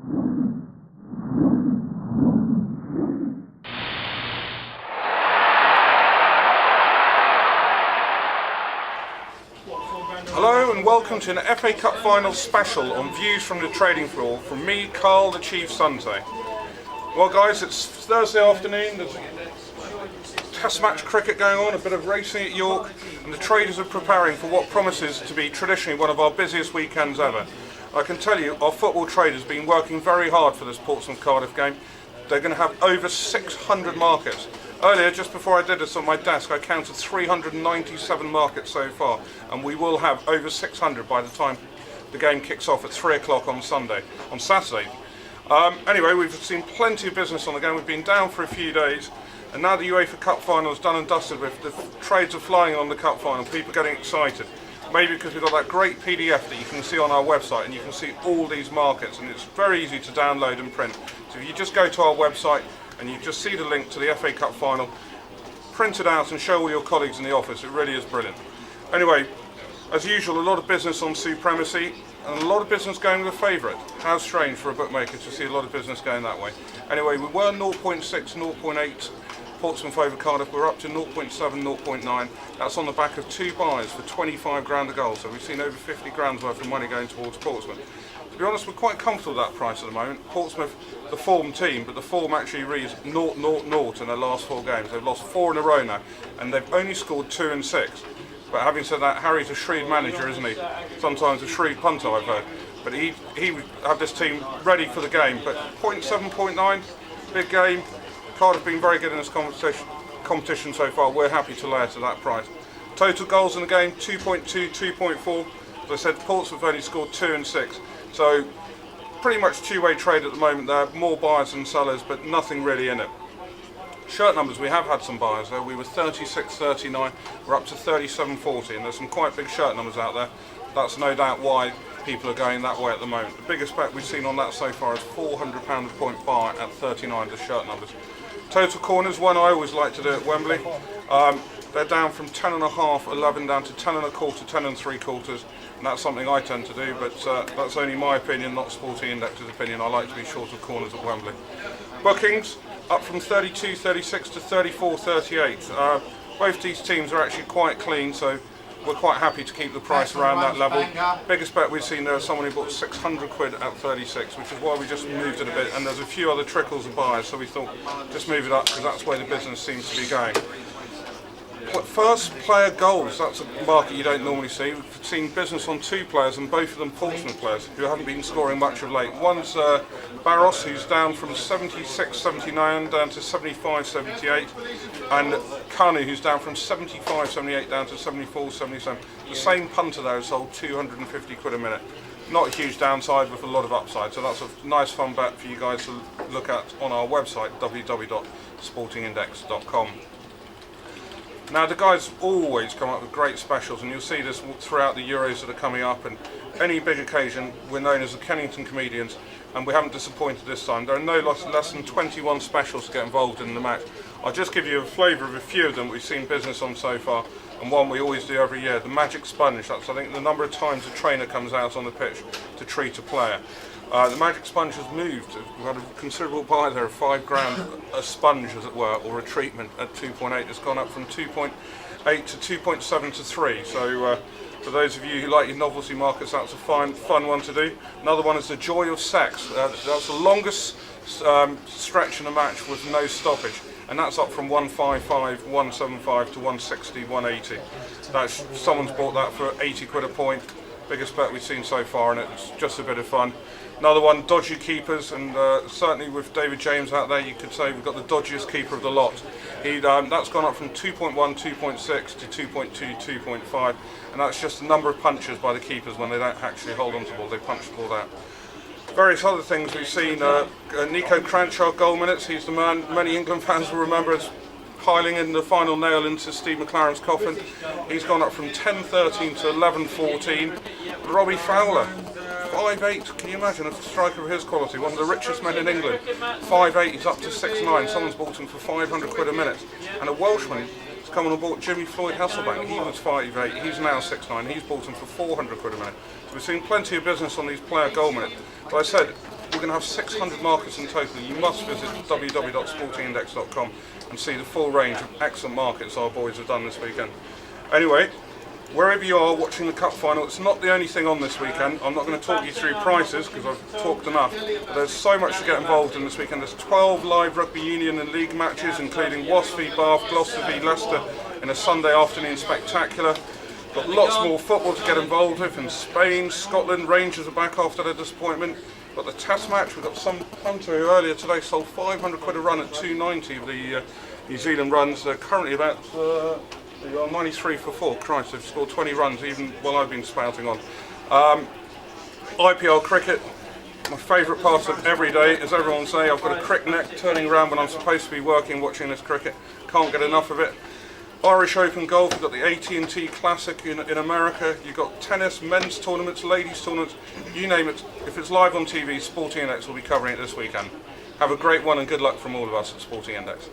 Hello and welcome to an FA Cup Final special on views from the trading floor from me, Carl the Chief Sunday. Well guys, it's Thursday afternoon, there's test match cricket going on, a bit of racing at York, and the traders are preparing for what promises to be traditionally one of our busiest weekends ever. I can tell you, our football traders have been working very hard for this Portsmouth-Cardiff game. They're going to have over 600 markets. Earlier, just before I did this on my desk, I counted 397 markets so far, and we will have over 600 by the time the game kicks off at 3 o'clock on Saturday. Anyway, we've seen plenty of business on the game. We've been down for a few days, and now the UEFA Cup final is done and dusted with, the trades are flying on the Cup final, people are getting excited. Maybe because we've got that great PDF that you can see on our website, and you can see all these markets, and it's very easy to download and print. So if you just go to our website, and you just see the link to the FA Cup final, print it out and show all your colleagues in the office. It really is brilliant. Anyway, as usual, a lot of business on supremacy and a lot of business going with a favourite. How strange for a bookmaker to see a lot of business going that way. Anyway, we were 0.6, 0.8 Portsmouth over Cardiff. We're up to 0.7, 0.9. That's on the back of 2 buys for 25 grand a goal. So we've seen over 50 grand's worth of money going towards Portsmouth. To be honest, we're quite comfortable with that price at the moment. Portsmouth, the form team, but the form actually reads 0-0-0 in their last 4 games. They've lost 4 in a row now, and they've only scored 2 and 6. But having said that, Harry's a shrewd manager, isn't he? Sometimes a shrewd punter, I've heard. But he would have this team ready for the game. But 0.7, 0.9, big game. Cardiff been very good in this competition so far. We're happy to lay it at that price. Total goals in the game, 2.2, 2.4. As I said, Portsmouth only scored 2 and 6. So pretty much two-way trade at the moment there, more buyers than sellers, but nothing really in it. Shirt numbers, we have had some buyers though. We were 36.39, we're up to 37.40, and there's some quite big shirt numbers out there. That's no doubt why people are going that way at the moment. The biggest bet we've seen on that so far is £400 a point buy at 39, the shirt numbers. Total corners, one I always like to do at Wembley. They're down from 10.5, 11 down to 10.25, 10.75, and that's something I tend to do, but that's only my opinion, not Sporting Index's opinion. I like to be short of corners at Wembley. Bookings up from 32.36 to 34.38. Both these teams are actually quite clean, so we're quite happy to keep the price around that level. Biggest bet we've seen there is someone who bought 600 quid at 36, which is why we just moved it a bit, and there's a few other trickles of buyers, so we thought just move it up because that's where the business seems to be going. First player goals, that's a market you don't normally see. We've seen business on 2 players, and both of them Portsmouth players who haven't been scoring much of late. One's Barros, who's down from 76.79 down to 75.78, and Kanu, who's down from 75.78 down to 74.77. The same punter there has sold 250 quid a minute. Not a huge downside with a lot of upside, so that's a nice fun bet for you guys to look at on our website, www.sportingindex.com. Now the guys always come up with great specials, and you'll see this throughout the Euros that are coming up, and any big occasion we're known as the Kennington Comedians, and we haven't disappointed this time. There are no less than 21 specials to get involved in the match. I'll just give you a flavour of a few of them we've seen business on so far, and one we always do every year, the Magic Sponge. That's I think the number of times a trainer comes out on the pitch to treat a player. The Magic Sponge has moved. We've had a considerable buy there of 5 grand a sponge, as it were, or a treatment at 2.8. It's gone up from 2.8 to 2.7 to 3. So for those of you who like your novelty markets, that's a fun one to do. Another one is the Joy of Sex. That's the longest stretch in a match with no stoppage, and that's up from 155, 175 to 160, 180. That's, someone's bought that for 80 quid a point. Biggest bet we've seen so far, and it's just a bit of fun. Another one, dodgy keepers, and certainly with David James out there, you could say we've got the dodgiest keeper of the lot. That's gone up from 2.1, 2.6 to 2.2, 2.5, and that's just the number of punches by the keepers when they don't actually hold on to the ball, they punch the ball out. Various other things we've seen, Nico Cranchard goal minutes, he's the man many England fans will remember as piling in the final nail into Steve McLaren's coffin. He's gone up from 10.13 to 11.14. Robbie Fowler, 5'8", can you imagine a striker of his quality, one of the richest men in England, 5'8", he's up to 6'9", someone's bought him for 500 quid a minute. And a Welshman has come on and bought Jimmy Floyd Hasselbank, he was 5'8", he's now 6'9", he's bought him for 400 quid a minute. So we've seen plenty of business on these player goal minutes. But I said, we're going to have 600 markets in total. You must visit www.sportingindex.com and see the full range of excellent markets our boys have done this weekend. Anyway, wherever you are watching the cup final, it's not the only thing on this weekend. I'm not going to talk you through prices because I've talked enough. But there's so much to get involved in this weekend. There's 12 live rugby union and league matches, including Wasps v Bath, Gloucester v Leicester in a Sunday afternoon spectacular. Got lots more football to get involved with in Spain, Scotland. Rangers are back after their disappointment. Got the test match. We've got some punter who earlier today sold 500 quid a run at 290 of the New Zealand runs. They're currently about 93 for 4. Christ, they've scored 20 runs even while I've been spouting on. IPL cricket, my favourite part of every day. As everyone say, I've got a crick neck turning around when I'm supposed to be working watching this cricket. Can't get enough of it. Irish Open golf, you've got the AT&T Classic in America, you've got tennis, men's tournaments, ladies tournaments, you name it. If it's live on TV, Sporting Index will be covering it this weekend. Have a great one and good luck from all of us at Sporting Index.